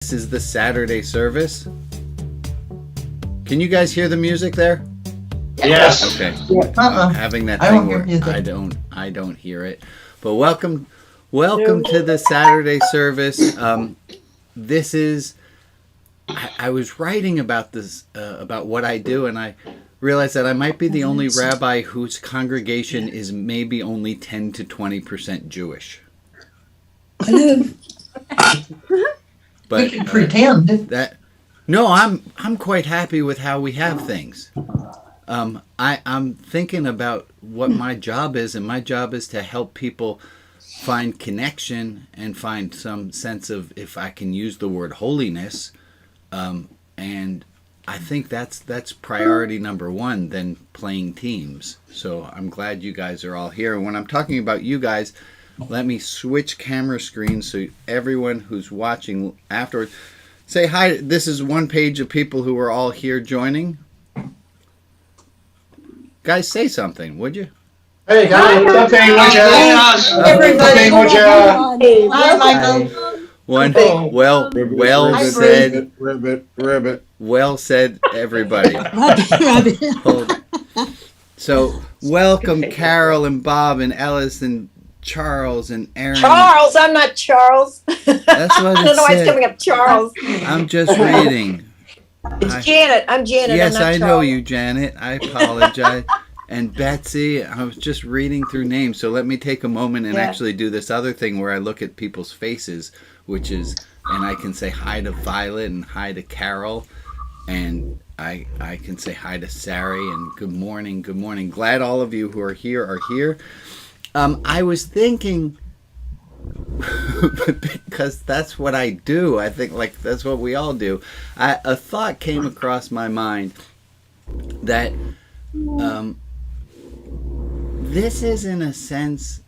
This is the Saturday service. Can you guys hear the music there? Yes. Okay. Uh-uh. Having that I thing don't hear where music. I don't hear it. But welcome to the Saturday service. This is I was writing about this about what I do, and I realized that I might be the only rabbi whose congregation is maybe only 10 to 20% Jewish. But We can pretend. that no, I'm quite happy with how we have things. I'm thinking about what my job is, and my job is to help people find connection and find some sense of, if I can use the word, holiness. And I think that's priority number one than playing teams. So I'm glad you guys are all here. And when I'm talking about you guys, let me switch camera screens so everyone who's watching afterwards, say hi. This is one page of people who are all here joining. Guys, say something, would you? Hey guys, what's up, Everybody. Hi, Michael. One, Okay. well said. Ribbit. Well said, everybody. Hold. So, welcome Carol and Bob and Ellis and Charles and Aaron. Charles, I'm not Charles. That's what I it don't know why it's said. coming up Charles. I'm just reading. It's Janet. I'm Janet. Yes, I'm not I know Charles. you, Janet. I apologize. And Betsy, I was just reading through names, so let me take a moment and actually do this other thing where I look at people's faces, which is, and I can say hi to Violet and hi to Carol, and I can say hi to Sari and good morning, good morning. Glad all of you who are here. I was thinking, because that's what I do, I think like that's what we all do, a thought came across my mind that this is in a sense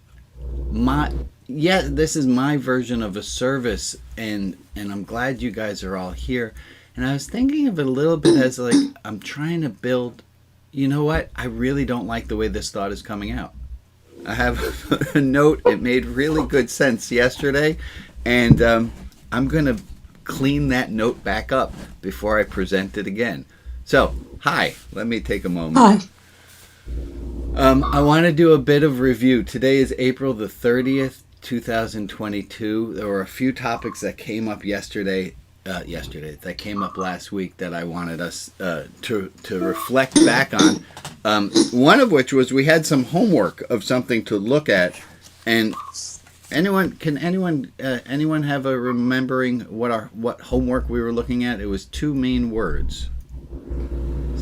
this is my version of a service, and I'm glad you guys are all here. And I was thinking of it a little bit as like I'm trying to build, you know what, I really don't like the way this thought is coming out. I have a note, it made really good sense yesterday, and I'm going to clean that note back up before I present it again. So, hi, let me take a moment. Hi. I want to do a bit of review. Today is April the 30th, 2022. There were a few topics that came up that came up last week that I wanted us to reflect back on. One of which was we had some homework of something to look at, and anyone have a remembering what homework we were looking at? It was two main words.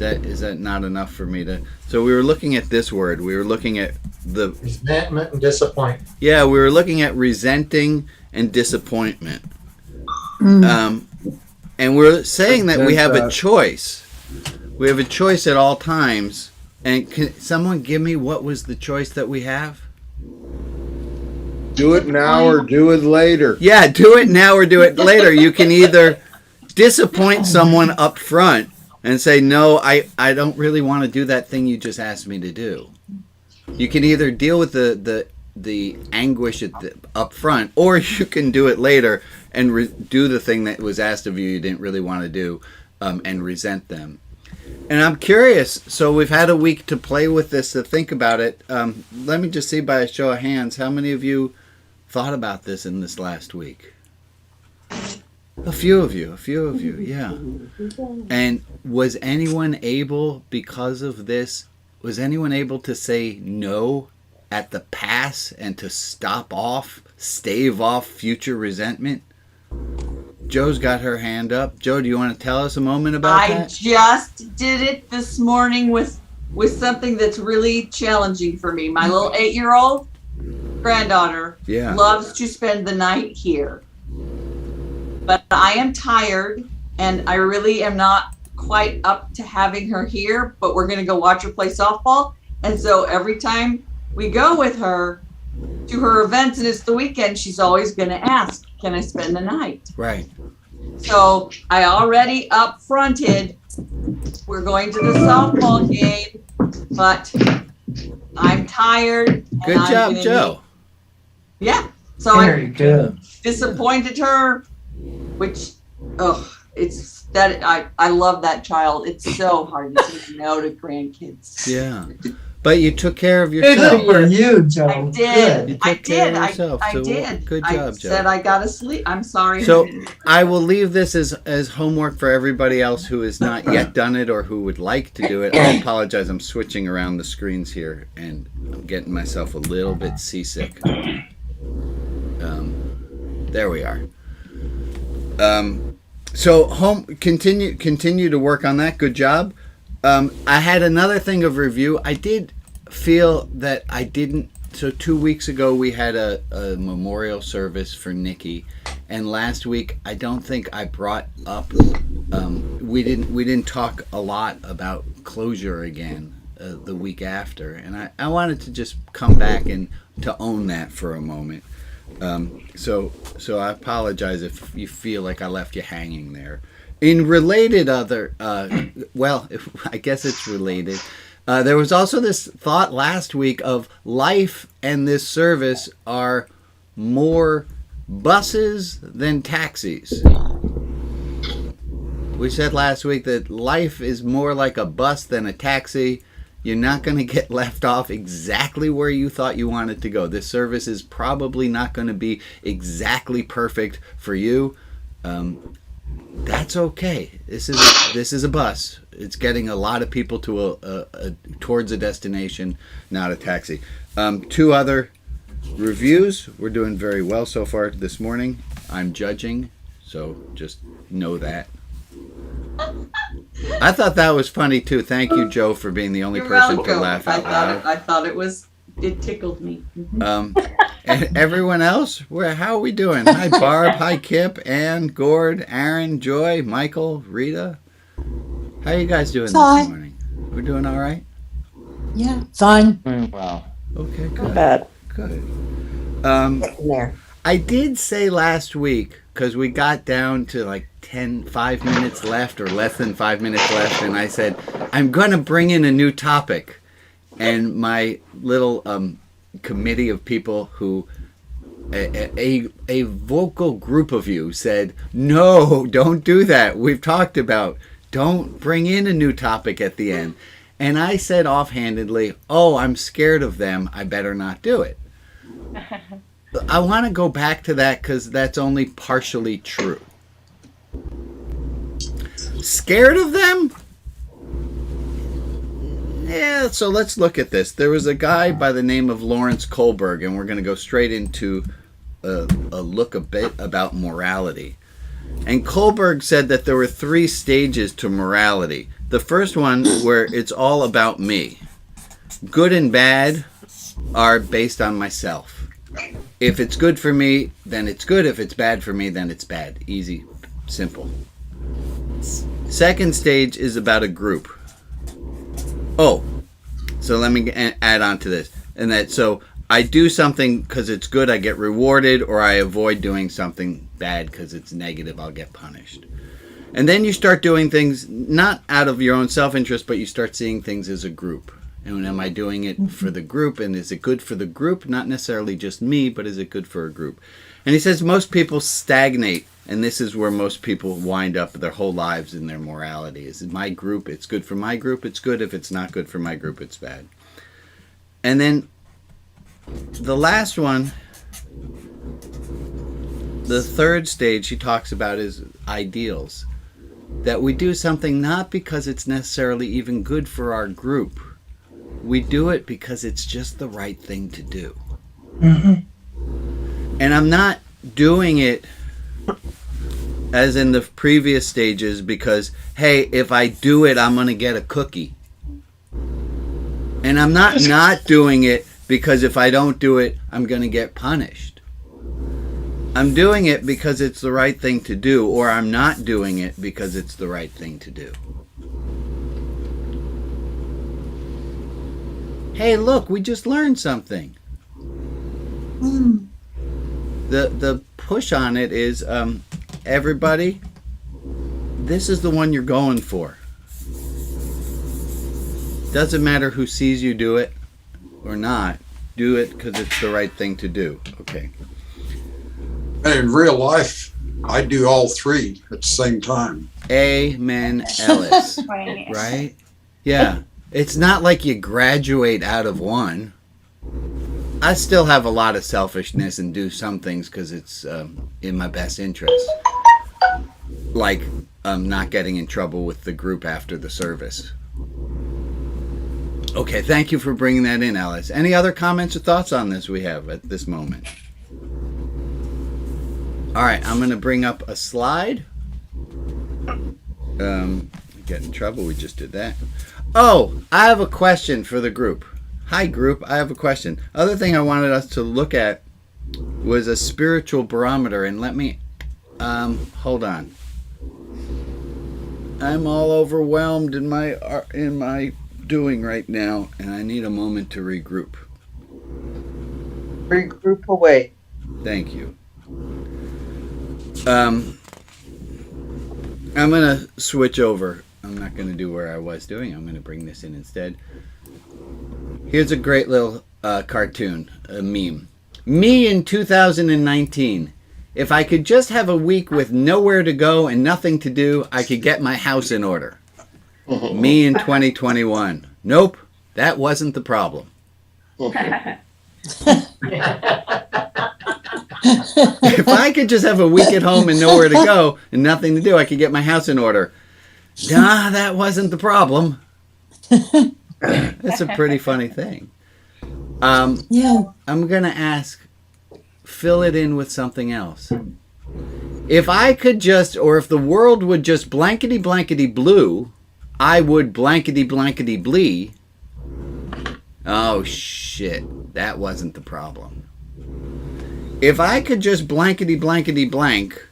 Is that not enough for me to? So we were looking at this word. We were looking at the Resentment and disappointment. Yeah, we were looking at resenting and disappointment. And we're saying that we have a choice. We have a choice at all times. And can someone give me what was the choice that we have? Do it now or do it later. Yeah, do it now or do it later. You can either disappoint someone up front and say, no, I don't really want to do that thing you just asked me to do. You can either deal with the anguish up front, or you can do it later and do the thing that was asked of you didn't really want to do, and resent them. And I'm curious, so we've had a week to play with this, to think about it. Let me just see by a show of hands, how many of you thought about this in this last week? A few of you, yeah. And was anyone able, because of this, to say no at the pass and to stave off future resentment? Joe's got her hand up. Joe, do you want to tell us a moment about that? I just did it this morning with something that's really challenging for me. My little 8-year-old granddaughter loves to spend the night here. But I am tired, and I really am not quite up to having her here, but we're going to go watch her play softball. And so every time we go with her to her events and it's the weekend, she's always going to ask, can I spend the night? Right. So I already up fronted, we're going to the softball game, but I'm tired. Good job, Joe. So Very good. disappointed her, which oh, it's that I love that child. It's so hard to say no to grandkids. Yeah. But you took care of Good yourself. for you, Joe. I did. You I took care did. of yourself, I so did. good I job, Joe. said I gotta sleep. I'm sorry. So honey. I will leave this as homework for everybody else who has not yet done it or who would like to do it. I apologize. I'm switching around the screens here and I'm getting myself a little bit seasick. There we are. So continue to work on that. Good job. I had another thing of review. I did feel that I didn't. So 2 weeks ago we had a memorial service for Nikki, and last week I don't think I brought up. We didn't talk a lot about closure again the week after, and I wanted to just come back and to own that for a moment. So I apologize if you feel like I left you hanging there. In related other, I guess it's related. There was also this thought last week of life and this service are more buses than taxis. We said last week that life is more like a bus than a taxi. You're not going to get left off exactly where you thought you wanted to go. This service is probably not going to be exactly perfect for you. That's okay. This is a bus. It's getting a lot of people to towards a destination, not a taxi. 2 other reviews. We're doing very well so far this morning. I'm judging, so just know that. I thought that was funny too. Thank you, Joe, for being the only You're person welcome. to laugh out loud. I thought it tickled me. And everyone else, how are we doing? Hi, Barb. Hi, Kip, Ann, Gord, Aaron, Joy, Michael, Rita. How are you guys doing this morning? We're doing all right? Yeah, fine. Wow. Okay, good. Not bad. Good. Getting there. I did say last week, because we got down to like 5 minutes left or less than 5 minutes left, and I said, I'm going to bring in a new topic. And my little committee of people who, a vocal group of you said, no, don't do that. We've talked about, don't bring in a new topic at the end. And I said offhandedly, oh, I'm scared of them. I better not do it. I want to go back to that because that's only partially true. Scared of them? Yeah, so let's look at this. There was a guy by the name of Lawrence Kohlberg, and we're going to go straight into a look a bit about morality. And Kohlberg said that there were 3 stages to morality. The first one, where it's all about me. Good and bad are based on myself. If it's good for me, then it's good. If it's bad for me, then it's bad. Easy, simple. Second stage is about a group. Oh, so let me add on to this. And that, so I do something because it's good, I get rewarded, or I avoid doing something bad because it's negative, I'll get punished. And then you start doing things not out of your own self-interest, but you start seeing things as a group. And am I doing it for the group? And is it good for the group? Not necessarily just me, but is it good for a group? And he says most people stagnate. And this is where most people wind up their whole lives in their morality. Is it my group? It's good for my group. It's good. If it's not good for my group, it's bad. And then the last one, the third stage he talks about is ideals. That we do something not because it's necessarily even good for our group. We do it because it's just the right thing to do. Mm-hmm. And I'm not doing it as in the previous stages because, hey, if I do it, I'm going to get a cookie. And I'm not doing it because if I don't do it, I'm going to get punished. I'm doing it because it's the right thing to do, or I'm not doing it because it's the right thing to do. Hey, look, we just learned something. The push on it is, everybody, this is the one you're going for. Doesn't matter who sees you do it or not. Do it because it's the right thing to do. Okay. In real life, I do all three at the same time. Amen, Ellis. Right? Yeah. It's not like you graduate out of one. I still have a lot of selfishness and do some things because it's in my best interest. Like not getting in trouble with the group after the service. Okay, thank you for bringing that in, Alice. Any other comments or thoughts on this we have at this moment? All right, I'm going to bring up a slide. Get in trouble, we just did that. Oh, I have a question for the group. Hi, group, I have a question. Other thing I wanted us to look at was a spiritual barometer, and let me, hold on. I'm all overwhelmed in my doing right now, and I need a moment to regroup. Regroup away. Thank you. I'm going to switch over. I'm not going to do where I was doing. I'm going to bring this in instead. Here's a great little cartoon, a meme. Me in 2019. If I could just have a week with nowhere to go and nothing to do, I could get my house in order. Me in 2021. Nope, that wasn't the problem. If I could just have a week at home and nowhere to go and nothing to do, I could get my house in order. Nah, that wasn't the problem. That's a pretty funny thing. Yeah. I'm going to ask, fill it in with something else. If I could just, or if the world would just blankety blankety blue, I would blankety blankety blee. Oh shit, that wasn't the problem. If I could just blankety blankety blank,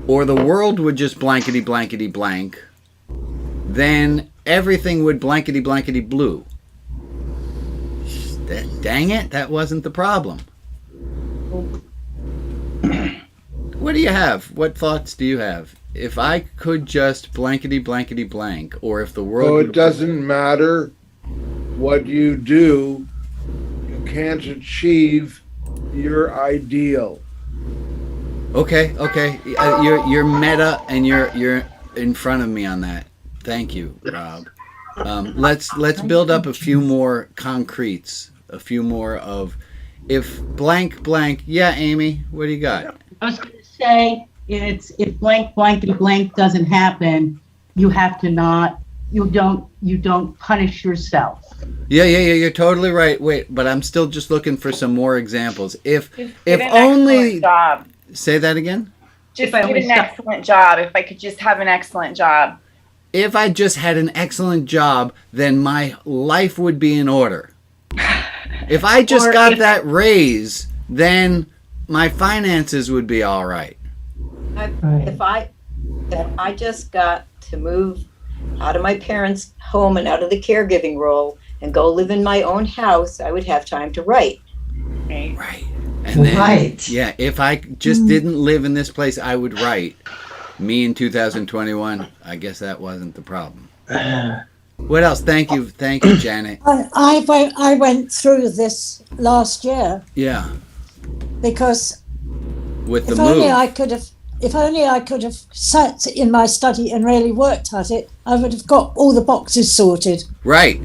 or the world would just blankety blankety blank, then everything would blankety blankety blue. Dang it, that wasn't the problem. What do you have? What thoughts do you have? If I could just blankety blankety blank, or if the world... So it doesn't matter what you do, you can't achieve your ideal. Okay. You're meta, and you're in front of me on that. Thank you, Rob. Let's build up a few more concretes, a few more of if blank blank. Yeah, Amy, what do you got? I was going to say it's if blank blankety blank doesn't happen, you have to not. You don't punish yourself. Yeah. You're totally right. Wait, but I'm still just looking for some more examples. If Get an only excellent job. Say that again. Just get an excellent job. If I could just have an excellent job. If I just had an excellent job, then my life would be in order. If I just got that raise, then my finances would be all right. If I just got to move out of my parents' home and out of the caregiving role and go live in my own house, I would have time to write. Right. And then, yeah, if I just didn't live in this place, I would write. Me in 2021, I guess that wasn't the problem. What else? Thank you, Janet. I went through this last year. Yeah. Because with the if move. only I could have sat in my study and really worked at it, I would have got all the boxes sorted. Right.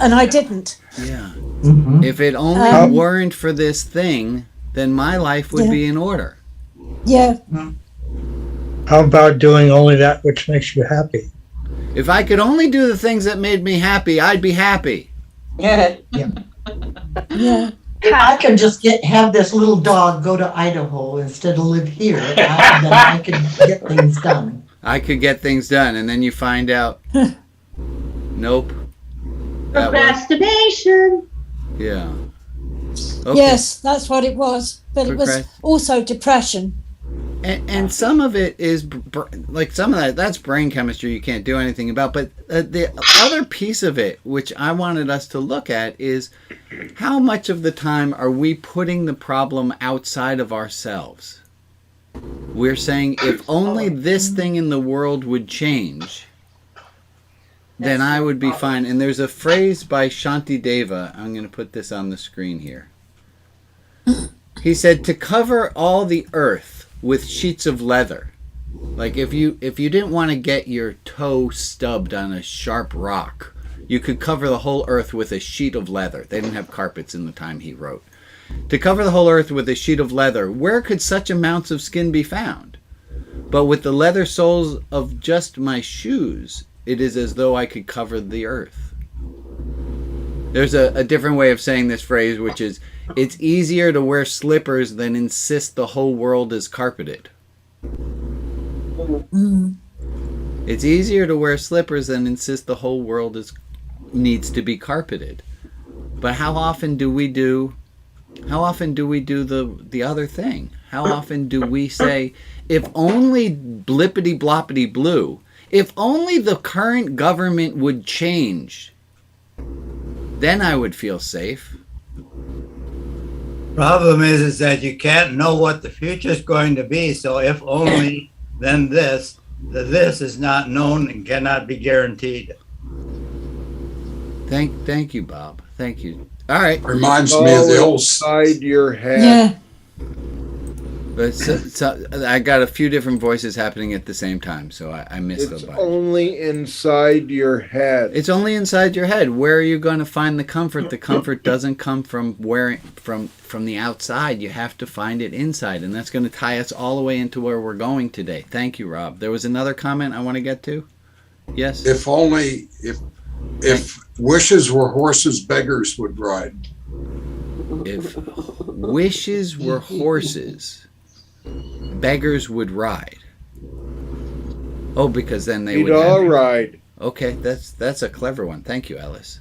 And I didn't. Yeah. Mm-hmm. If it only weren't for this thing, then my life would be in order. Yeah. How about doing only that which makes you happy? If I could only do the things that made me happy, I'd be happy. Yeah. Yeah. If I could just have this little dog go to Idaho instead of live here, then I could get things done. I could get things done, and then you find out, nope. Procrastination. Yeah. Okay. Yes, that's what it was. But it was also depression. And some of it is like some of that's brain chemistry you can't do anything about. But the other piece of it, which I wanted us to look at, is how much of the time are we putting the problem outside of ourselves? We're saying if only this thing in the world would change, then I would be fine. And there's a phrase by Shanti Deva. I'm going to put this on the screen here. He said, to cover all the earth, with sheets of leather. Like if you didn't want to get your toe stubbed on a sharp rock, you could cover the whole earth with a sheet of leather. They didn't have carpets in the time he wrote. To cover the whole earth with a sheet of leather, where could such amounts of skin be found? But with the leather soles of just my shoes, it is as though I could cover the earth. There's a different way of saying this phrase, which is, it's easier to wear slippers than insist the whole world is carpeted. It's easier to wear slippers than insist the whole world needs to be carpeted. But how often do we do the other thing? How often do we say, if only blippity bloppity blue, if only the current government would change, then I would feel safe. Problem is that you can't know what the future is going to be. So if only, then this. The this is not known and cannot be guaranteed. Thank you, Bob. Thank you. All right. Reminds me of the old inside your head. Yeah. But so I got a few different voices happening at the same time, so I missed It's a bunch. only inside your head. It's only inside your head. Where are you going to find the comfort? The comfort doesn't come from the outside. You have to find it inside, and that's going to tie us all the way into where we're going today. Thank you, Rob. There was another comment I want to get to. Yes. If only if wishes were horses, beggars would ride. If wishes were horses, beggars would ride. Oh, because then they would all ride. Okay, that's a clever one. Thank you, Alice.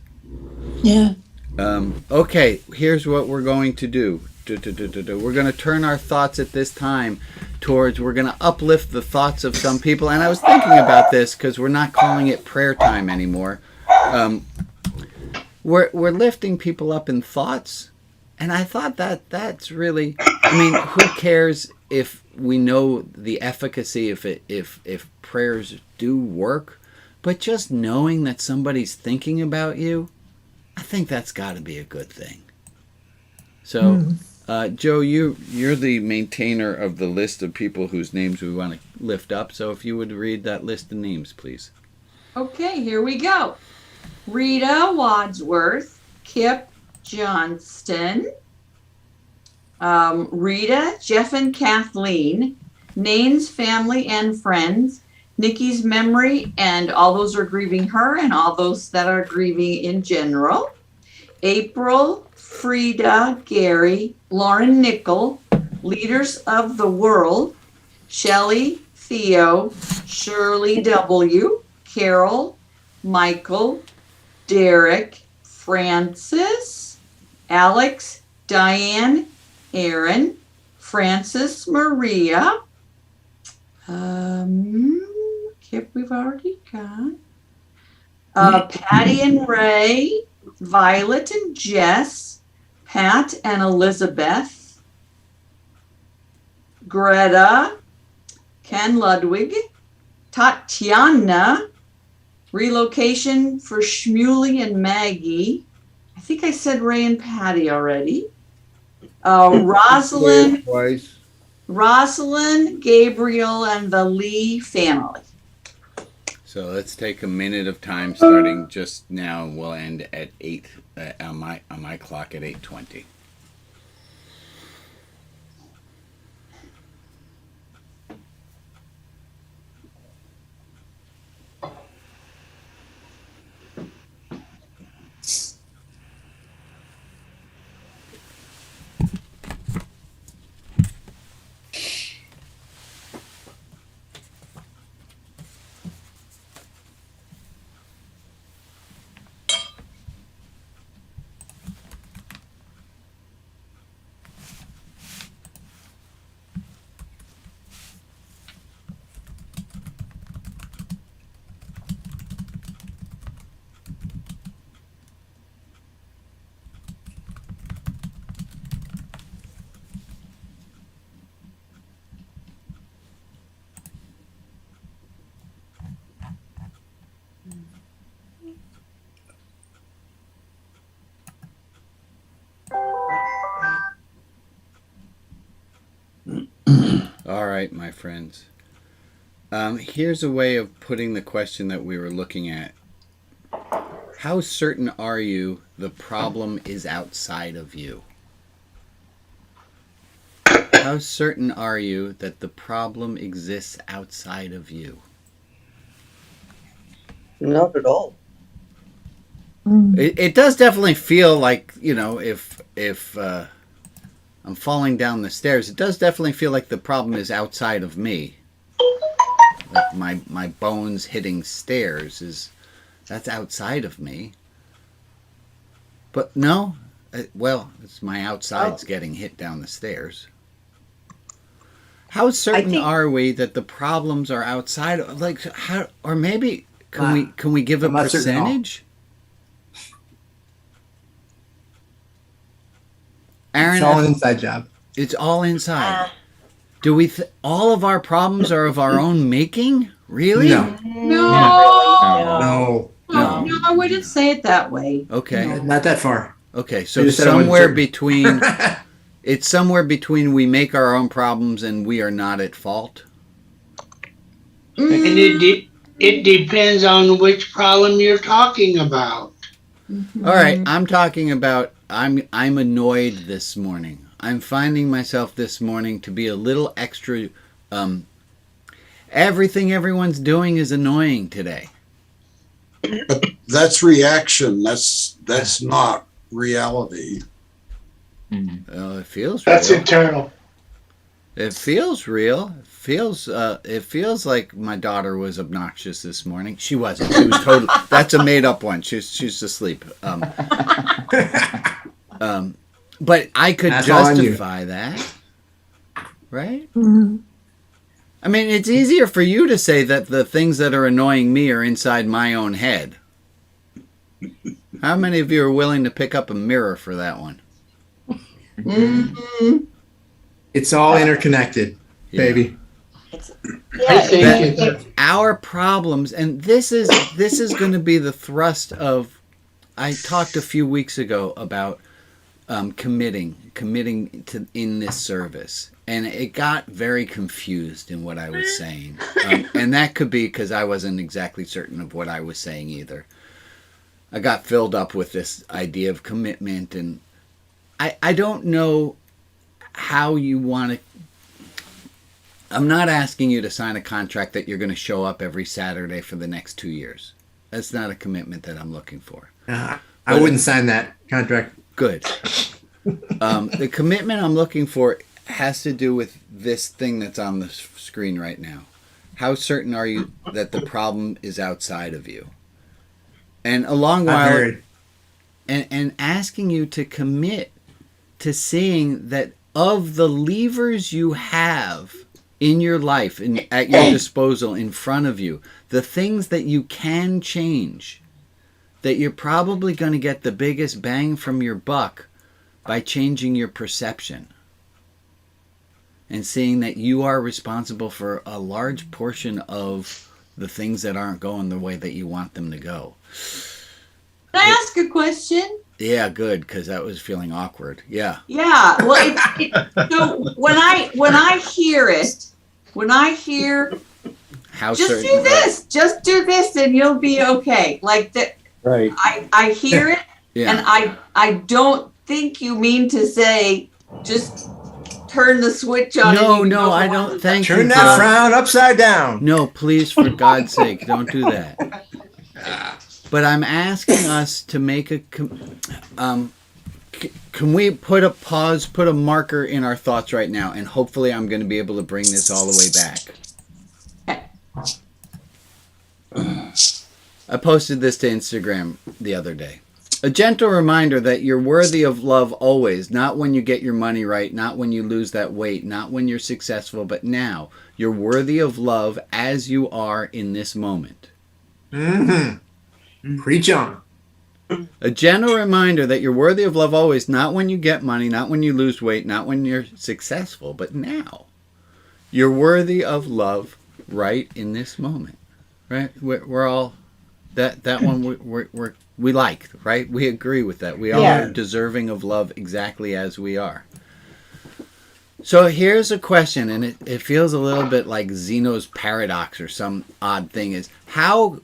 Yeah. Okay, here's what we're going to do. We're going to turn our thoughts at this time towards, we're going to uplift the thoughts of some people. And I was thinking about this because we're not calling it prayer time anymore. We're lifting people up in thoughts. And I thought that's really, I mean, who cares if we know the efficacy if prayers do work, but just knowing that somebody's thinking about you, I think that's got to be a good thing. So, Joe, you're the maintainer of the list of people whose names we want to lift up. So if you would read that list of names, please. Okay, here we go. Rita Wadsworth, Kip Johnston, Rita, Jeff and Kathleen, Nane's family and friends, Nikki's memory, and all those who are grieving her and all those that are grieving in general. April, Frida, Gary, Lauren Nickel, Leaders of the World, Shelley, Theo, Shirley W., Carol, Michael, Derek, Francis, Alex, Diane, Aaron, Francis, Maria, Kip we've already got, Patty and Ray, Violet and Jess, Pat and Elizabeth, Greta, Ken Ludwig, Tatiana, relocation for Shmuley and Maggie. I think I said Ray and Patty already. Rosalind, Gabriel, and the Lee family. So let's take a minute of time starting just now. We'll end at 8 on my clock at 8:20. right, my friends. Here's a way of putting the question that we were looking at. How certain are you the problem is outside of you? How certain are you that the problem exists outside of you? Not at all. It does definitely feel like, if I'm falling down the stairs, it does definitely feel like the problem is outside of me. Like my bones hitting stairs that's outside of me. But no, it's my outsides getting hit down the stairs. How certain are we that the problems are outside of, how, or maybe can we give a percentage? Aaron, it's all an inside job. It's all inside. Do we all of our problems are of our own making? Really? No. No. No, I wouldn't say it that way. Okay. No. Not that far. Okay, so somewhere between it's somewhere between we make our own problems and we are not at fault. And it depends on which problem you're talking about. All right, I'm talking about I'm annoyed this morning. I'm finding myself this morning to be a little extra. Everything everyone's doing is annoying today. But that's reaction. That's not reality. It feels real. That's internal. It feels real. It feels like my daughter was obnoxious this morning. She wasn't. She was totally. That's a made up one. She's asleep. But I could justify that, right? Mm-hmm. I mean, it's easier for you to say that the things that are annoying me are inside my own head. How many of you are willing to pick up a mirror for that one? Mm-hmm. It's all interconnected, baby. Our problems, and this is going to be the thrust of. I talked a few weeks ago about committing to in this service, and it got very confused in what I was saying, and that could be because I wasn't exactly certain of what I was saying either. I got filled up with this idea of commitment, and I don't know how you want to. I'm not asking you to sign a contract that you're going to show up every Saturday for the next 2 years. That's not a commitment that I'm looking for. I wouldn't sign that contract. Good. The commitment I'm looking for has to do with this thing that's on the screen right now. How certain are you that the problem is outside of you? And and asking you to commit to seeing that of the levers you have in your life and at your disposal in front of you, the things that you can change, that you're probably going to get the biggest bang from your buck by changing your perception and seeing that you are responsible for a large portion of the things that aren't going the way that you want them to go. Can I ask a question? Yeah, good, because that was feeling awkward. Yeah. Yeah. Well, so when I hear it, How just certain, do this, and you'll be okay. Like that. Right. I hear it, Yeah. and I don't think you mean to say just turn the switch on. No, I don't. Thank you. Turn that frown upside down. No, please, for God's sake, don't do that. But I'm asking us to make a. Can we put a pause, put a marker in our thoughts right now, and hopefully I'm going to be able to bring this all the way back. I posted this to Instagram the other day. A gentle reminder that you're worthy of love always, not when you get your money right, not when you lose that weight, not when you're successful, but now. You're worthy of love as you are in this moment. Mm-hmm. Preach on. A gentle reminder that you're worthy of love always, not when you get money, not when you lose weight, not when you're successful, but now. You're worthy of love right in this moment. Right? We're all that one we like, right? We agree with that. We all are deserving of love exactly as we are. So here's a question, and it feels a little bit like Zeno's paradox or some odd thing is, how,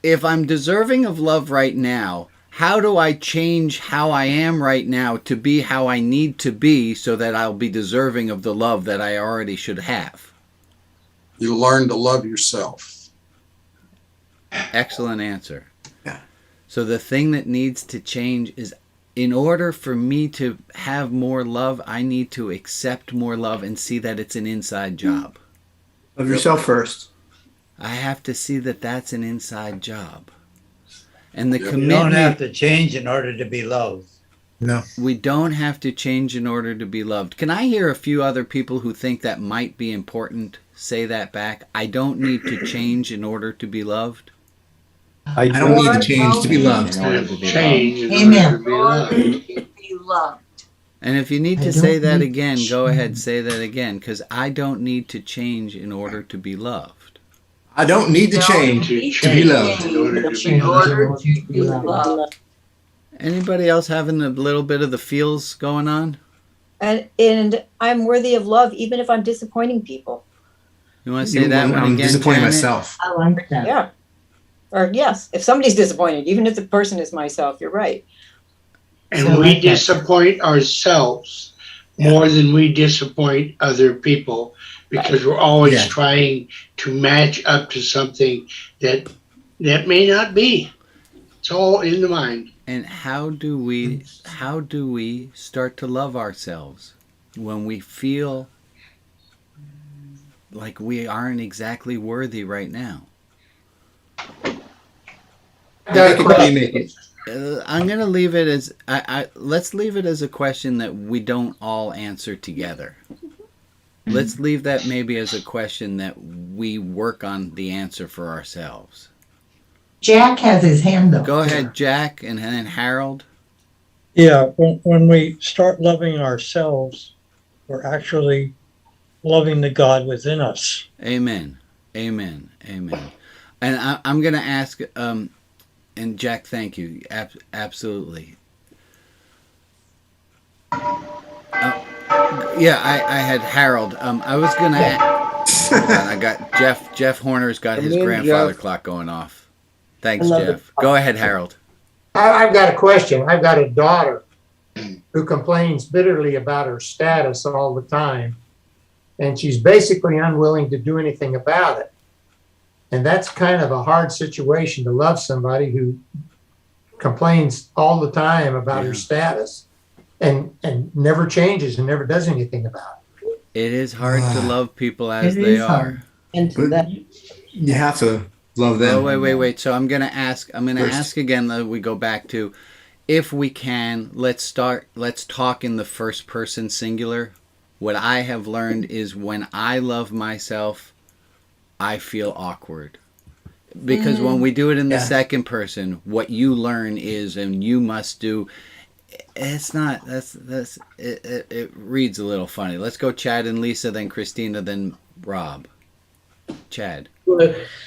if I'm deserving of love right now, how do I change how I am right now to be how I need to be so that I'll be deserving of the love that I already should have? You learn to love yourself. Excellent answer. Yeah. So the thing that needs to change is, in order for me to have more love, I need to accept more love and see that it's an inside job. Love yourself first. I have to see that that's an inside job. And the You commitment... don't have to change in order to be loved. No. We don't have to change in order to be loved. Can I hear a few other people who think that might be important say that back? I don't need to change in order to be loved. I don't need to change to be loved. Change in Amen. order to be loved. Be loved. And if you need I to don't say that need again, to go ahead, say that again, because I don't need to change in order to be loved. I don't need to change to be loved. In order to be In loved. order to be loved. Anybody else having a little bit of the feels going on? And I'm worthy of love even if I'm disappointing people. You want to say that one I'm again, disappointing Janet? myself. I like that. Yeah. Or yes, if somebody's disappointed, even if the person is myself, you're right. And So we like that. disappoint ourselves more than we disappoint other people, because we're always Yeah. trying to match up to something that may not be. It's all in the mind. And how do we start to love ourselves when we feel like we aren't exactly worthy right now? That could be make it. I'm going to leave it as let's leave it as a question that we don't all answer together. Let's leave that maybe as a question that we work on the answer for ourselves. Jack has his hand up. Go ahead, Jack, and then Harold. Yeah, when we start loving ourselves, we're actually loving the God within us. Amen. Amen. Amen. And I'm going to ask, and Jack, thank you. Absolutely. Yeah, I had Harold. I was going to... I got Jeff Horner's got his grandfather clock going off. Thanks, Jeff. Go ahead, Harold. I've got a question. I've got a daughter who complains bitterly about her status all the time, and she's basically unwilling to do anything about it. And that's kind of a hard situation to love somebody who complains all the time about her status and never changes and never does anything about it. It is hard to love people as they are. And that You have to love them. Oh, wait. So I'm going to ask again, that we go back to, if we can, let's talk in the first person singular. What I have learned is when I love myself, I feel awkward. Because when we do it in the second person, what you learn is, and you must do, it's not, it reads a little funny. Let's go Chad and Lisa, then Christina, then Rob. Chad.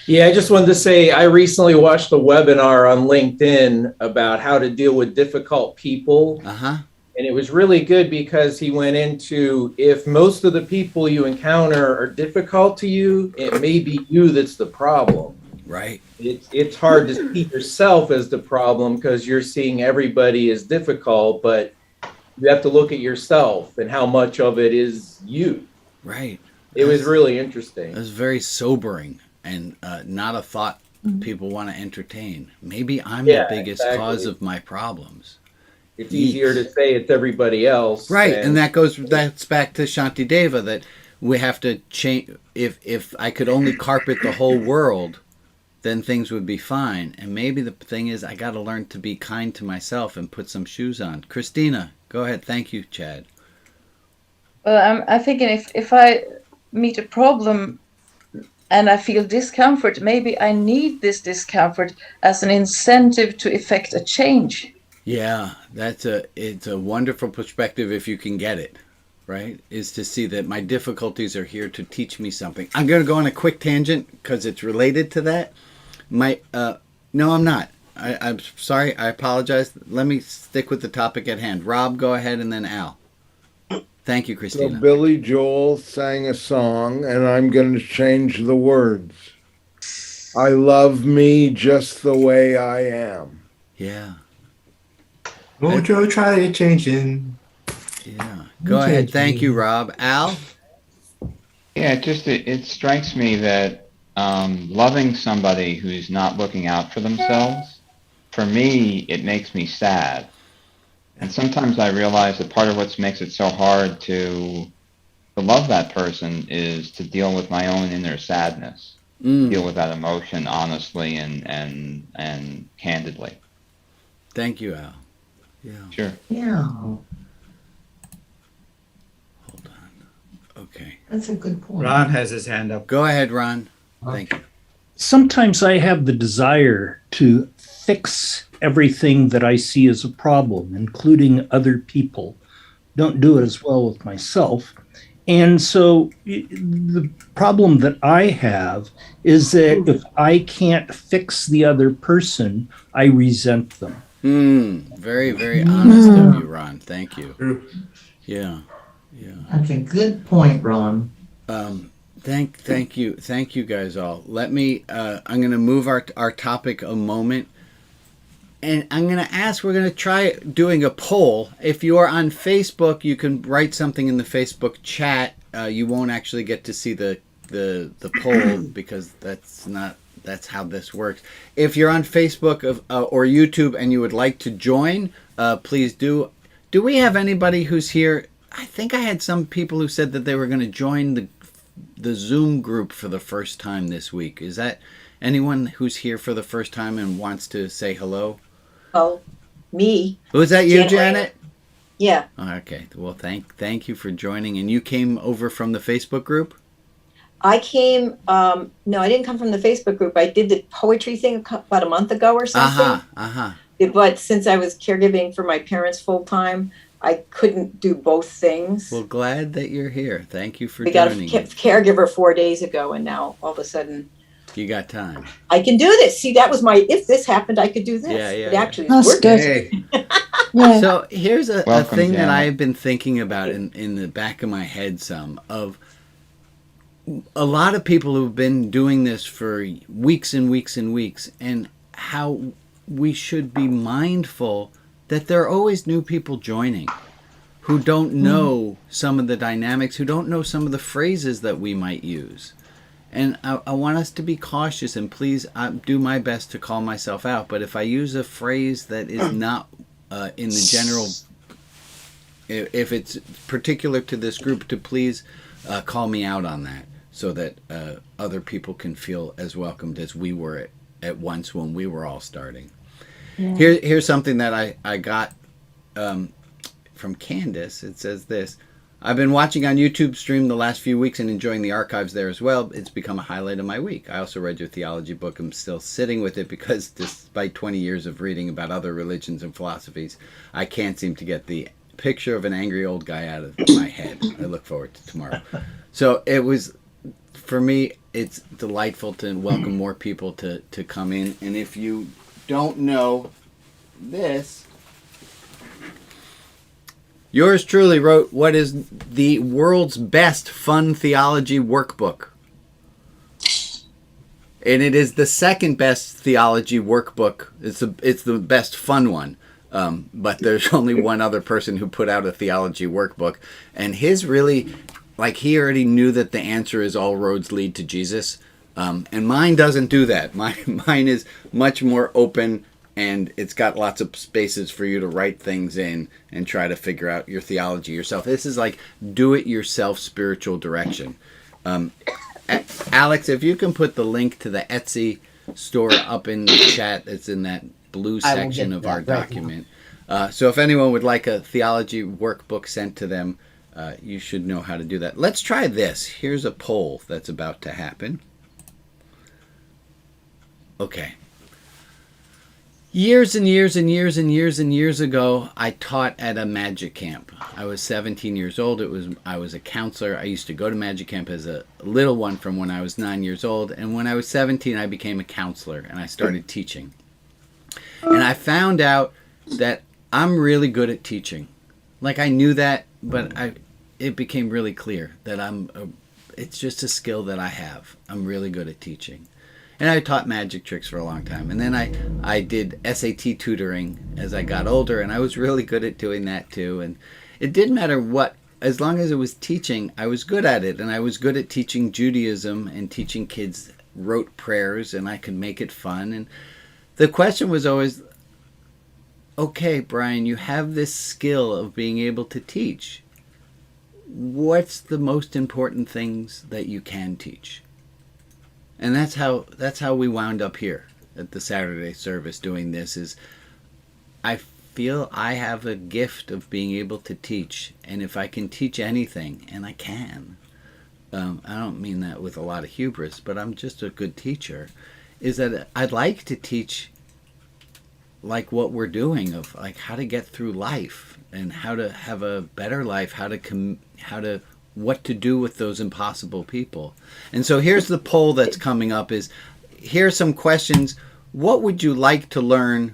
Yeah, I just wanted to say I recently watched a webinar on LinkedIn about how to deal with difficult people. Uh-huh. And it was really good because he went into, if most of the people you encounter are difficult to you, it may be you that's the problem. Right. It's hard to see yourself as the problem because you're seeing everybody as difficult, but you have to look at yourself and how much of it is you. Right. It was really interesting. It was very sobering and not a thought people want to entertain. Maybe I'm the biggest cause of my problems. It's easier to say it's everybody else. Right, and that's back to Shantideva, that we have to change. If I could only carpet the whole world, then things would be fine. And maybe the thing is, I got to learn to be kind to myself and put some shoes on. Christina, go ahead. Thank you, Chad. Well, I'm thinking if I meet a problem and I feel discomfort, maybe I need this discomfort as an incentive to effect a change. Yeah, it's a wonderful perspective if you can get it, right? Is to see that my difficulties are here to teach me something. I'm going to go on a quick tangent because it's related to that. No, I'm not. I'm sorry. I apologize. Let me stick with the topic at hand. Rob, go ahead, and then Al. Thank you, So Christina. Billy Joel sang a song, and I'm going to change the words. I love me just the way I am. Yeah. Mojo try changing. Yeah. Go ahead. Thank you, Rob. Al? Yeah, it strikes me that loving somebody who's not looking out for themselves, for me, it makes me sad. And sometimes I realize that part of what makes it so hard to love that person is to deal with my own inner sadness, deal with that emotion honestly and candidly. Thank you, Al. Yeah. Sure. Yeah, Hold on. Okay. that's a good point. Ron has his hand up. Go ahead, Ron. Thank you. Sometimes I have the desire to fix everything that I see as a problem, including other people. Don't do it as well with myself. And so the problem that I have is that if I can't fix the other person, I resent them. Very, very honest of you, Ron. Thank you. Yeah. Yeah. That's a good point, Ron. Thank you guys all. Let me I'm going to move our topic a moment, and I'm going to ask, we're going to try doing a poll. If you are on Facebook, you can write something in the Facebook chat. You won't actually get to see the poll because that's how this works. If you're on Facebook or YouTube and you would like to join, please do. Do we have anybody who's here? I think I had some people who said that they were going to join the Zoom group for the first time this week. Is that anyone who's here for the first time and wants to say hello? Oh, me. Was that you, Janet? Yeah. Oh, okay. Well, thank you for joining. And you came over from the Facebook group? I came, no, I didn't come from the Facebook group. I did the poetry thing about a month ago or something. But since I was caregiving for my parents full time, I couldn't do both things. Well, glad that you're here. Thank you for We got a joining. caregiver 4 days ago, and now all of a sudden You got time. I can do this. See, that was if this happened, I could do this. Yeah, It actually That's worked. good. So here's a Welcome, thing that Janet. I've been thinking about in the back of my head of a lot of people who've been doing this for weeks and weeks and weeks, and how we should be mindful that there are always new people joining who don't know some of the dynamics, who don't know some of the phrases that we might use. And I want us to be cautious, and please, I do my best to call myself out, but if I use a phrase that is not in the general, if it's particular to this group, to please call me out on that, so that other people can feel as welcomed as we were at once when we were all starting. Yeah. Here's something that I got from Candace. It says this: I've been watching on YouTube stream the last few weeks and enjoying the archives there as well. It's become a highlight of my week. I also read your theology book. I'm still sitting with it because despite 20 years of reading about other religions and philosophies, I can't seem to get the picture of an angry old guy out of my head. I look forward to tomorrow. So it was, for me, it's delightful to welcome more people to come in. And if you don't know this, yours truly wrote what is the world's best fun theology workbook. And it is the second best theology workbook. It's the best fun one. But there's only one other person who put out a theology workbook. And his really, he already knew that the answer is all roads lead to Jesus. And mine doesn't do that. Mine is much more open, and it's got lots of spaces for you to write things in and try to figure out your theology yourself. This is like do-it-yourself spiritual direction. Alex, if you can put the link to the Etsy store up in the chat, it's in that blue section of our document. So if anyone would like a theology workbook sent to them, you should know how to do that. Let's try this. Here's a poll that's about to happen. Okay. Years and years and years and years and years ago, I taught at a magic camp. I was 17 years old. I was a counselor. I used to go to magic camp as a little one from when I was 9 years old. And when I was 17, I became a counselor and I started teaching. And I found out that I'm really good at teaching. I knew that, but it became really clear that it's just a skill that I have. I'm really good at teaching. And I taught magic tricks for a long time. And then I did SAT tutoring as I got older, and I was really good at doing that too. And it didn't matter what, as long as it was teaching, I was good at it. And I was good at teaching Judaism and teaching kids rote prayers, and I could make it fun. And the question was always, okay, Brian, you have this skill of being able to teach. What's the most important things that you can teach? And that's how we wound up here at the Saturday service doing this. Is I feel I have a gift of being able to teach, and if I can teach anything, and I can, I don't mean that with a lot of hubris, but I'm just a good teacher, is that I'd like to teach like what we're doing, of like how to get through life and how to have a better life, what to do with those impossible people. And so here's the poll that's coming up is, here's some questions. What would you like to learn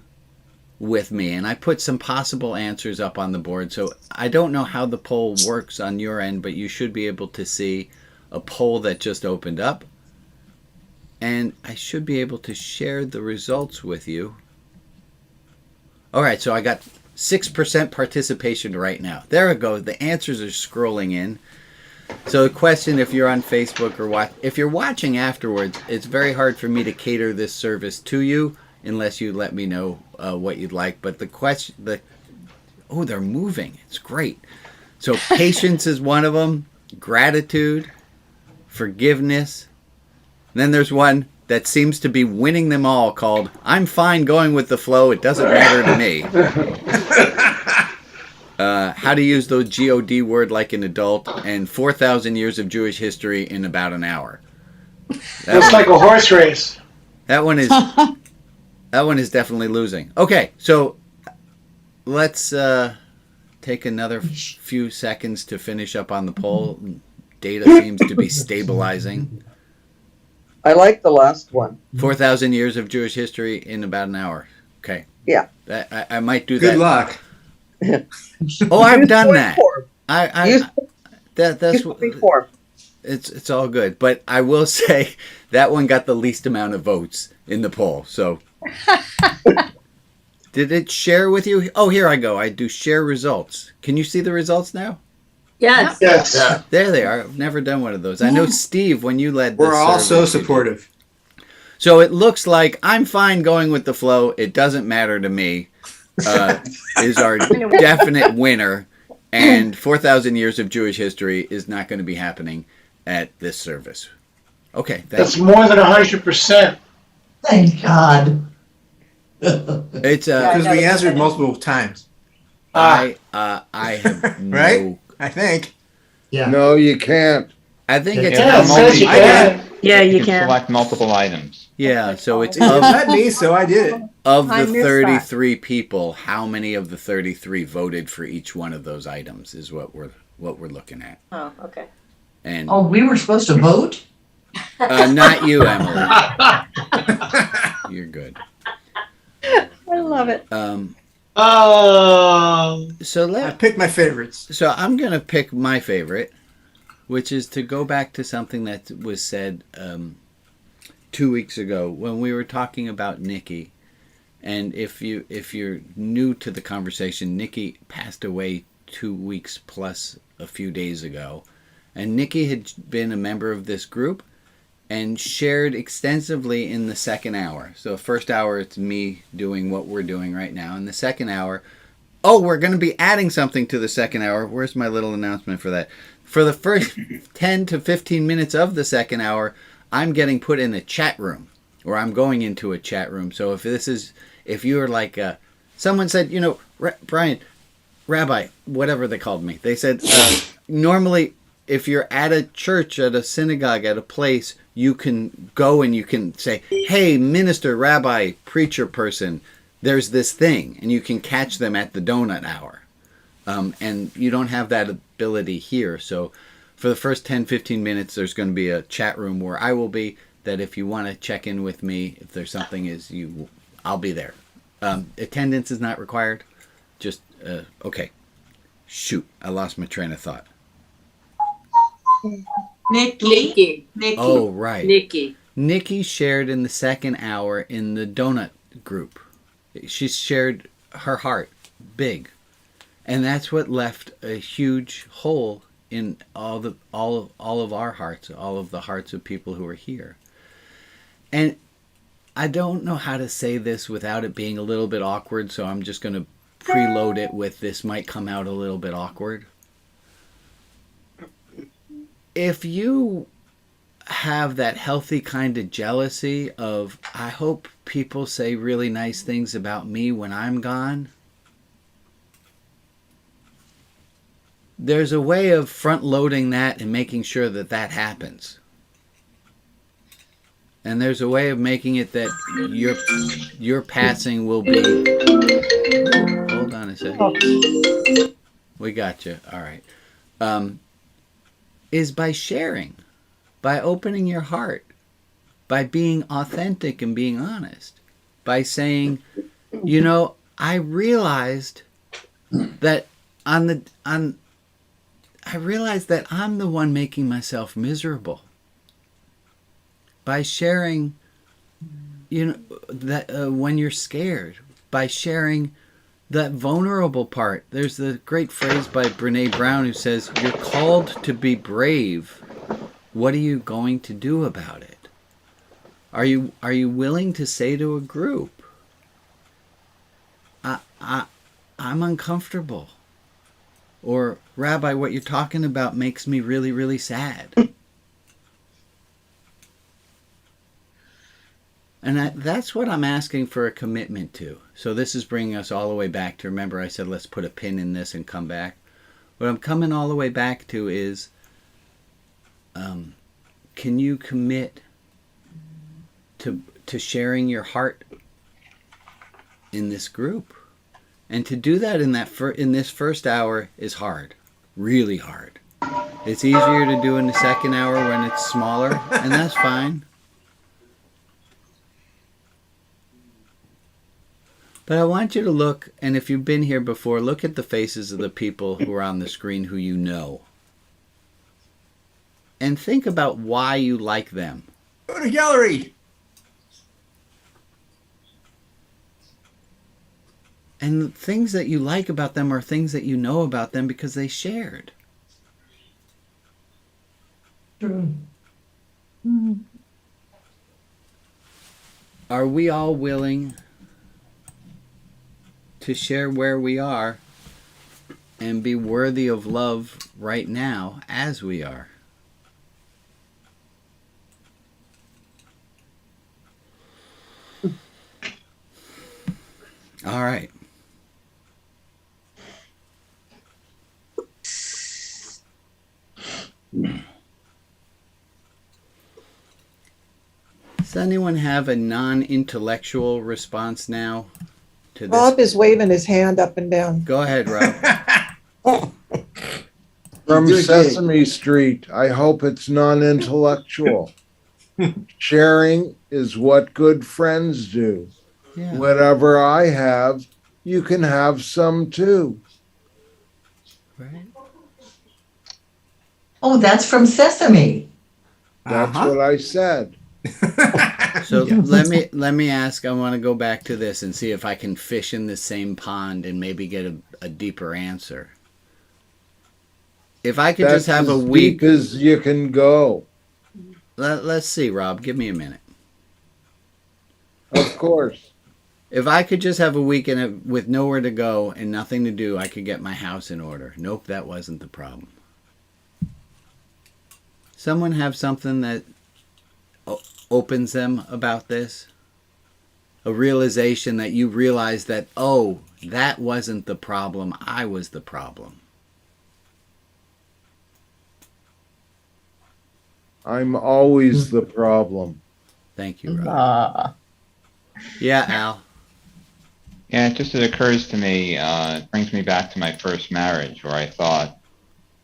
with me? And I put some possible answers up on the board. So I don't know how the poll works on your end, but you should be able to see a poll that just opened up. And I should be able to share the results with you. All right, so I got 6% participation right now. There we go. The answers are scrolling in. So the question, if you're on Facebook or if you're watching afterwards, it's very hard for me to cater this service to you unless you let me know what you'd like. But the question, they're moving. It's great. So patience is one of them. Gratitude, forgiveness. And then there's one that seems to be winning them all called, I'm fine going with the flow. It doesn't matter to me. How to use the God word like an adult, and 4,000 years of Jewish history in about an hour. That's like a horse race. That one is definitely losing. Okay, so let's take another few seconds to finish up on the poll. Data seems to be stabilizing. I like the last one. 4,000 years of Jewish history in about an hour. Okay. Yeah. I might do that. Good luck. Oh, I've done that. That's it's all good. But I will say that one got the least amount of votes in the poll. So did it share with you? Oh, here I go. I do share results. Can you see the results now? Yes. Yes. Yeah. There they are. I've never done one of those. I know, Steve, when you led this We're all so service, supportive. So it looks like I'm fine going with the flow. It doesn't matter to me. Is our definite winner, and 4,000 years of Jewish history is not going to be happening at this service. Okay, that's more than 100%. Thank God. It's because we answered multiple times. I have no, right? I think. Yeah. No, you can't. I think it's Yeah, you can select multiple items. Yeah, so it's not me, so I did it. Of the 33 people, how many of the 33 voted for each one of those items is what we're looking at. Oh, okay. And we were supposed to vote? Not you, Emily. You're good. I love it. So I picked my favorites. So I'm gonna pick my favorite, which is to go back to something that was said 2 weeks ago when we were talking about Nikki. And if you're new to the conversation, Nikki passed away 2 weeks plus a few days ago, and Nikki had been a member of this group and shared extensively in the second hour. So first hour, it's me doing what we're doing right now. In the second hour, we're going to be adding something to the second hour. Where's my little announcement for that? For the first 10 to 15 minutes of the second hour, I'm getting put in a chat room, or I'm going into a chat room. So if you're like, someone said, Brian, Rabbi, whatever they called me, they said, normally if you're at a church, at a synagogue, at a place, you can go and you can say, hey, minister, rabbi, preacher person, there's this thing, and you can catch them at the donut hour. And you don't have that ability here. So for the first 10, 15 minutes, there's going to be a chat room where I will be, that if you want to check in with me, if there's something, I'll be there. Attendance is not required. Just, okay. Shoot, I lost my train of thought. Nikki. Oh, right. Nikki. Nikki shared in the second hour in the donut group. She shared her heart big. And that's what left a huge hole in all of our hearts, all of the hearts of people who are here. And I don't know how to say this without it being a little bit awkward, so I'm just going to preload it with this might come out a little bit awkward. If you have that healthy kind of jealousy of, I hope people say really nice things about me when I'm gone, there's a way of front loading that and making sure that that happens. And there's a way of making it that your passing will be... Hold on a second. We got you. All right. Is by sharing, by opening your heart, by being authentic and being honest, by saying, you know, I realized that I'm the one making myself miserable. By sharing, you know, that when you're scared, by sharing that vulnerable part. There's the great phrase by Brene Brown who says, you're called to be brave. What are you going to do about it? Are you willing to say to a group, I'm uncomfortable? Or, Rabbi, what you're talking about makes me really, really sad. And that's what I'm asking for a commitment to. So this is bringing us all the way back to, remember I said let's put a pin in this and come back. What I'm coming all the way back to is, can you commit to sharing your heart in this group? And to do that in this first hour is hard, really hard. It's easier to do in the second hour when it's smaller, and that's fine. But I want you to look, and if you've been here before, look at the faces of the people who are on the screen who you know. And think about why you like them. Go to gallery. And the things that you like about them are things that you know about them because they shared. True. Are we all willing to share where we are and be worthy of love right now as we are? All right. Does anyone have a non-intellectual response now to this? Rob is waving his hand up and down. Go ahead, Rob. From Sesame Street, I hope it's non-intellectual. Sharing is what good friends do. Yeah. Whatever I have, you can have some too. Right. Oh, that's from Sesame. That's what I said. So let me ask, I want to go back to this and see if I can fish in the same pond and maybe get a deeper answer. If I could That's just have a as week deep as you can go. Let's see, Rob, give me a minute. Of course. If I could just have a week with nowhere to go and nothing to do, I could get my house in order. Nope, that wasn't the problem. Someone have something that opens them about this? A realization that you realize that, oh, that wasn't the problem, I was the problem. I'm always the problem. Thank you, Rob. Yeah, Al. Yeah, it just occurs to me, it brings me back to my first marriage where I thought,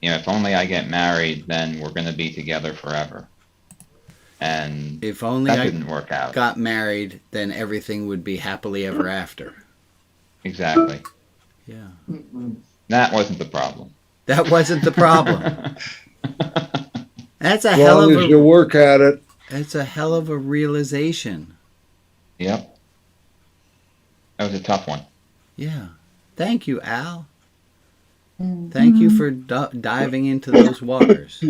you know, if only I get married, then we're going to be together forever. And if only that I didn't work out. Got married, then everything would be happily ever after. Exactly. Yeah. That wasn't the problem. That wasn't the problem. That's a As hell long of as a. you work at it. It's a hell of a realization. Yep. That was a tough one. Yeah. Thank you, Al. Thank you for diving into those waters.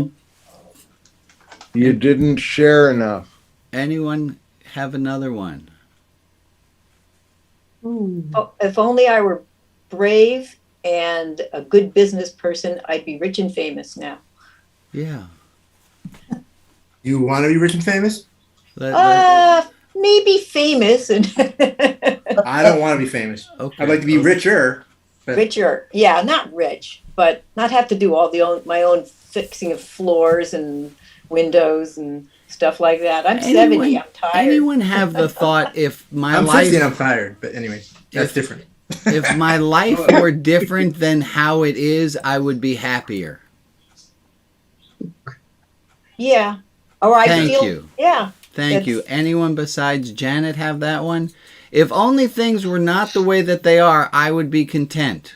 You didn't share enough. Anyone have another one? Oh, if only I were brave and a good business person, I'd be rich and famous now. Yeah. You want to be rich and famous? Maybe famous and I don't want to be famous. Okay. I'd like to be richer. But richer. Yeah, not rich, but not have to do all my own fixing of floors and windows and stuff like that. I'm 70. I'm tired. Anyone have the thought if my I'm life 50 and I'm tired, but anyway, that's different. if my life were different than how it is, I would be happier. Yeah. Or I Thank feel you. Yeah. Thank you. Anyone besides Janet have that one? If only things were not the way that they are, I would be content.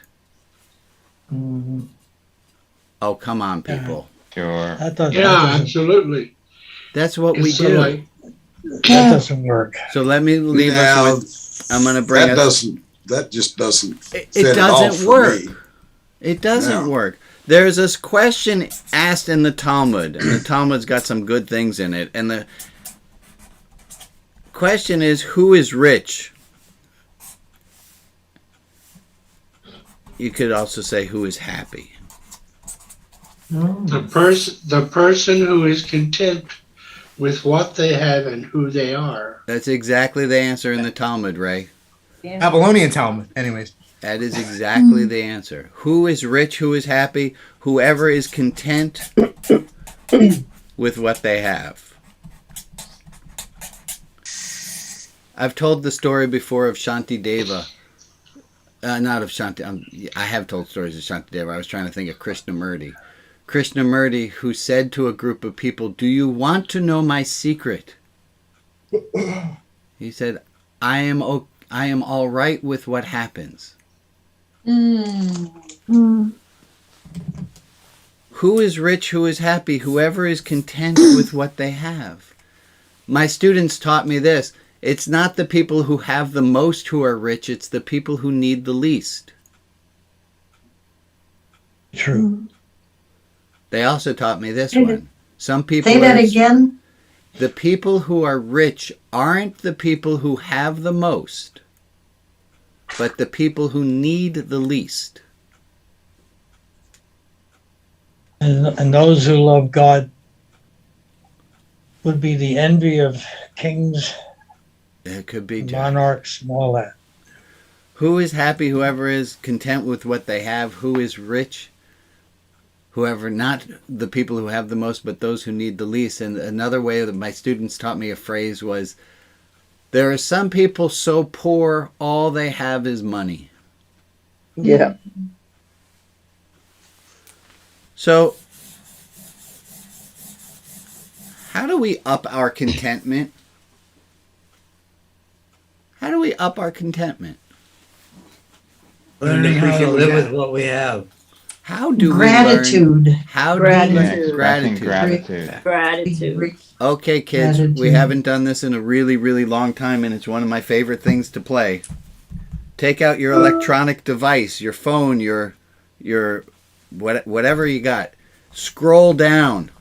Oh, come on, people. Sure. Absolutely. That's what we It's do. like- That doesn't work. So let me leave Now, us with. I'm going to bring us. That just doesn't. It fit at all doesn't for work. me. It doesn't No. work. There's this question asked in the Talmud, and the Talmud's got some good things in it. And the question is, who is rich? You could also say, who is happy? The person who is content with what they have and who they are. That's exactly the answer in the Talmud, Ray. Babylonian Talmud, anyways. That is exactly the answer. Who is rich? Who is happy? Whoever is content with what they have. I've told the story before of Shanti Deva. Not of Shanti. I have told stories of Shanti Deva. I was trying to think of Krishnamurti. Krishnamurti, who said to a group of people, "Do you want to know my secret?" He said, I am all right with what happens. Who is rich, who is happy? Whoever is content with what they have. My students taught me this. It's not the people who have the most who are rich, it's the people who need the least. True. They also taught me this one. Some people Say that again. The people who are rich aren't the people who have the most, but the people who need the least. And those who love God would be the envy of kings, It could be monarchs, and all that. Who is happy? Whoever is content with what they have. Who is rich? Whoever, not the people who have the most, but those who need the least. And another way that my students taught me a phrase was, there are some people so poor, all they have is money. Yeah. So, how do we up our contentment? How do we up our contentment? Learning how to live with what we have. How do Gratitude. we learn? How Gratitude. do we learn Gratitude. Gratitude. Okay, kids, we Gratitude. haven't done this in a really, really long time, and it's one of my favorite things to play. Take out your electronic device, your phone, your whatever you got. Scroll down.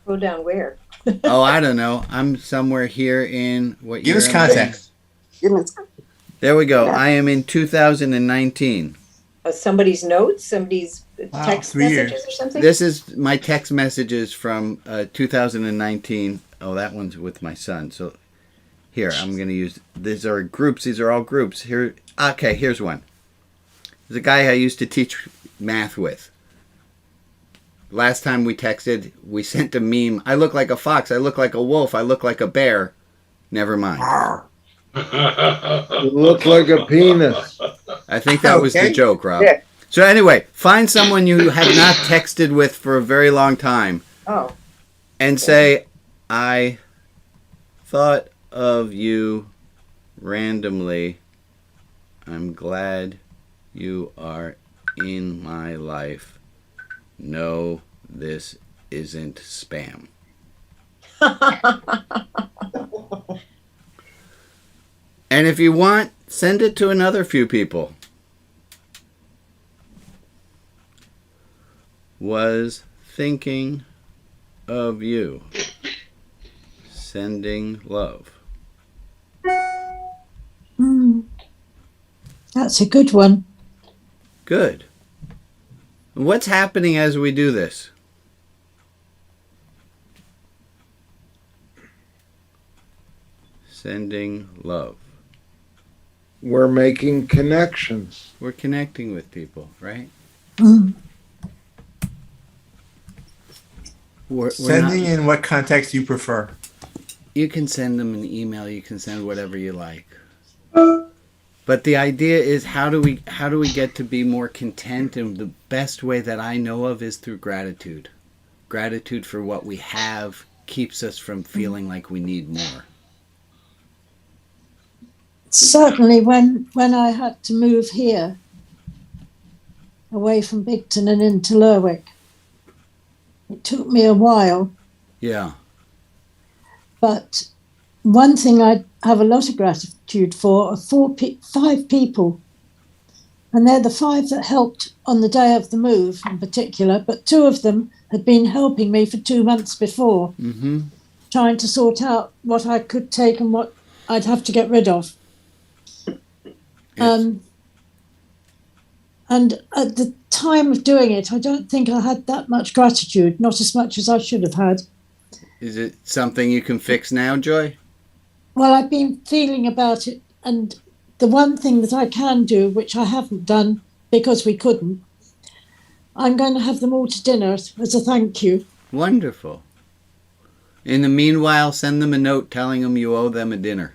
Go down where? Oh, I don't know. I'm somewhere here in what Give year us am I in? context. There we go. I am in 2019. Somebody's notes, somebody's text 3 years. messages or something? This is my text messages from 2019. Oh, that one's with my son. So here, I'm going to use, these are groups. These are all groups. Here. Okay, here's one. There's a guy I used to teach math with. Last time we texted, we sent a meme. I look like a fox. I look like a wolf. I look like a bear. Never mind. You look like a penis. I think that was the Okay. joke, Rob. Yeah. So anyway, find someone you have not texted with for a very long time Oh, and say, I thought of you randomly. I'm glad you are in my life. No, this isn't spam. And if you want, send it to another few people. Was thinking of you. Sending love. That's a good one. Good. What's happening as we do this? Sending love. We're making connections. We're connecting with people, right? We're Sending in what context you prefer. You can send them an email. You can send whatever you like. But the idea is how do we get to be more content? And the best way that I know of is through gratitude. Gratitude for what we have keeps us from feeling like we need more. Certainly when I had to move here, away from Bigton and into Lerwick, it took me a while. Yeah. But one thing I have a lot of gratitude for are 5 people. And they're the 5 that helped on the day of the move in particular, but 2 of them had been helping me for 2 months before, trying to sort out what I could take and what I'd have to get rid of. Yes. And at the time of doing it, I don't think I had that much gratitude, not as much as I should have had. Is it something you can fix now, Joy? Well, I've been feeling about it, and the one thing that I can do, which I haven't done because we couldn't, I'm going to have them all to dinner as a thank you. Wonderful. In the meanwhile, send them a note telling them you owe them a dinner.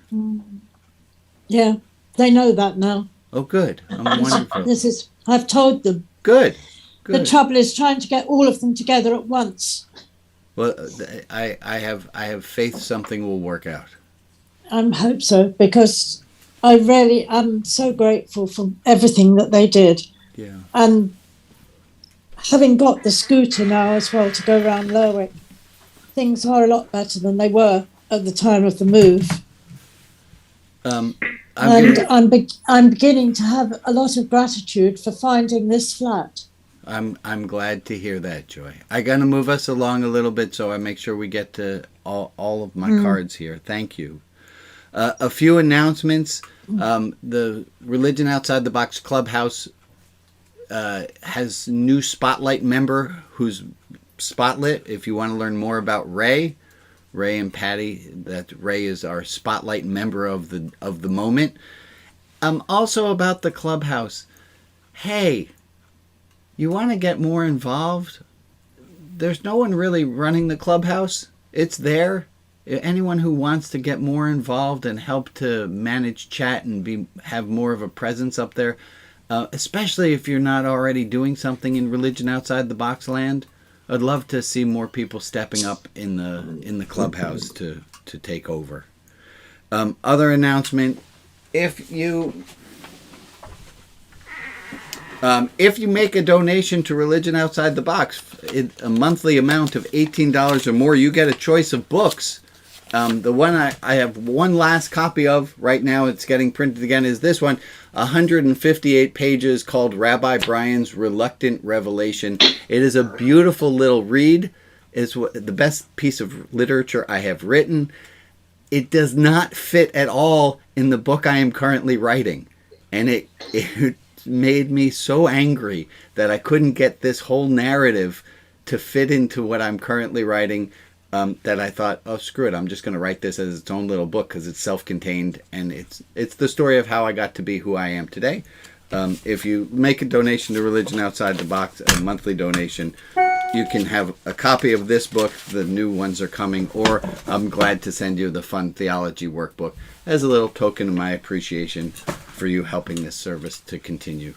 Yeah, they know that now. Oh, good. Wonderful. I've told them. Good. The trouble is trying to get all of them together at once. Well, I have faith something will work out. I hope so, because I really am so grateful for everything that they did. Yeah. And having got the scooter now as well to go around Lerwick, things are a lot better than they were at the time of the move. I'm beginning to have a lot of gratitude for finding this flat. I'm glad to hear that, Joy. I'm going to move us along a little bit so I make sure we get to all of my cards here. Thank you. A few announcements. The Religion Outside the Box Clubhouse has new Spotlight member who's spotlit. If you want to learn more about Ray and Patty, that Ray is our Spotlight member of the moment. Also about the Clubhouse. Hey, you want to get more involved? There's no one really running the Clubhouse. It's there. Anyone who wants to get more involved and help to manage chat and have more of a presence up there, especially if you're not already doing something in Religion Outside the Box land, I'd love to see more people stepping up in the Clubhouse to take over. Other announcement: if you make a donation to Religion Outside the Box, a monthly amount of $18 or more, you get a choice of books. The one I have one last copy of right now, it's getting printed again, is this one, 158 pages, called Rabbi Brian's Reluctant Revelation. It is a beautiful little read. It's the best piece of literature I have written. It does not fit at all in the book I am currently writing. And it made me so angry that I couldn't get this whole narrative to fit into what I'm currently writing, that I thought, oh, screw it, I'm just going to write this as its own little book because it's self-contained, and it's the story of how I got to be who I am today. If you make a donation to Religion Outside the Box, a monthly donation, you can have a copy of this book. The new ones are coming, or I'm glad to send you the fun Theology Workbook as a little token of my appreciation for you helping this service to continue.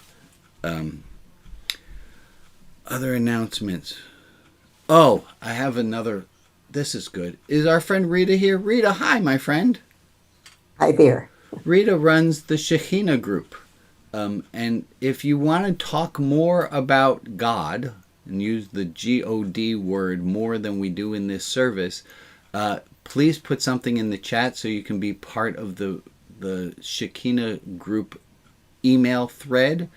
Other announcements. Oh, I have another. This is good. Is our friend Rita here? Rita, hi, my friend. Hi there. Rita runs the Shekhinah group. And if you want to talk more about God and use the God word more than we do in this service, please put something in the chat so you can be part of the Shekinah group email thread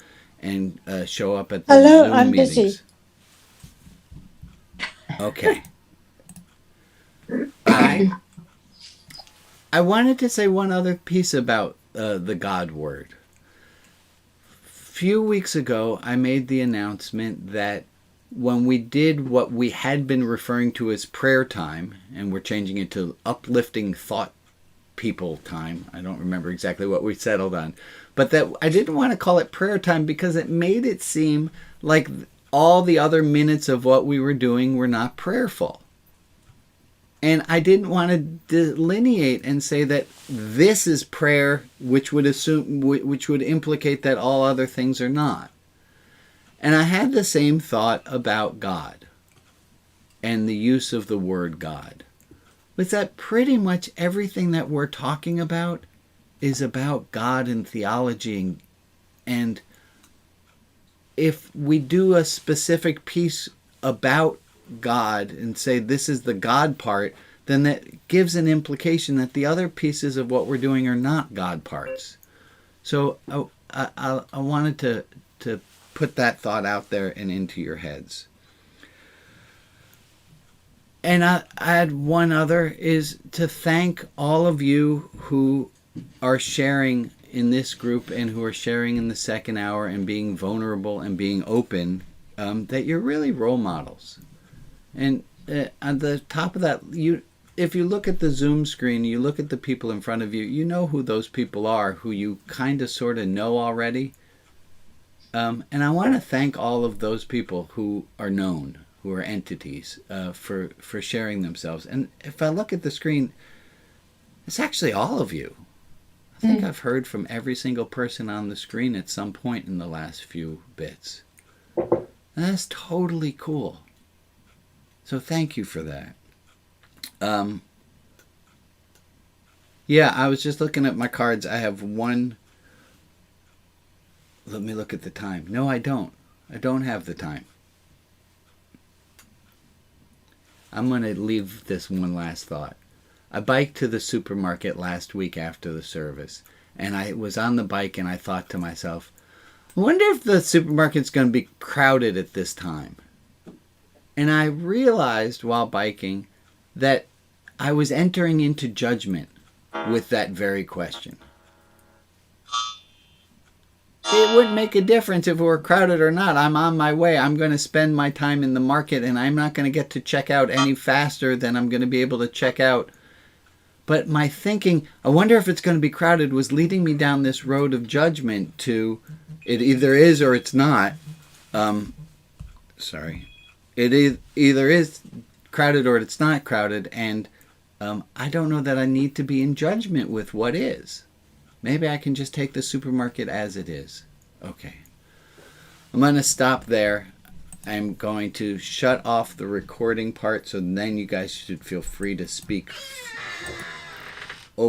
and show up at the Hello, Zoom I'm meetings. busy. Okay. I wanted to say one other piece about the God word. A few weeks ago, I made the announcement that when we did what we had been referring to as prayer time, and we're changing it to uplifting thought people time. I don't remember exactly what we settled on. But that I didn't want to call it prayer time because it made it seem like all the other minutes of what we were doing were not prayerful. And I didn't want to delineate and say that this is prayer, which would implicate that all other things are not. And I had the same thought about God and the use of the word God. But that pretty much everything that we're talking about is about God and theology. And if we do a specific piece about God and say this is the God part, then that gives an implication that the other pieces of what we're doing are not God parts. So I wanted to put that thought out there and into your heads. And I had one other, is to thank all of you who are sharing in this group and who are sharing in the second hour and being vulnerable and being open, that you're really role models. And on the top of that, if you look at the Zoom screen, you look at the people in front of you, you know who those people are, who you kind of sort of know already. And I want to thank all of those people who are known, who are entities, for sharing themselves. And if I look at the screen, it's actually all of you. I think I've heard from every single person on the screen at some point in the last few bits. And that's totally cool. So thank you for that. Yeah, I was just looking at my cards. I have one. Let me look at the time. No, I don't. I don't have the time. I'm going to leave this one last thought. I biked to the supermarket last week after the service, and I was on the bike and I thought to myself, I wonder if the supermarket's going to be crowded at this time. And I realized while biking that I was entering into judgment with that very question. It wouldn't make a difference if it were crowded or not. I'm on my way. I'm going to spend my time in the market, and I'm not going to get to check out any faster than I'm going to be able to check out. But my thinking, I wonder if it's going to be crowded, was leading me down this road of judgment to it either is or it's not. It either is crowded or it's not crowded, and I don't know that I need to be in judgment with what is. Maybe I can just take the supermarket as it is. Okay. I'm going to stop there. I'm going to shut off the recording part, so then you guys should feel free to speak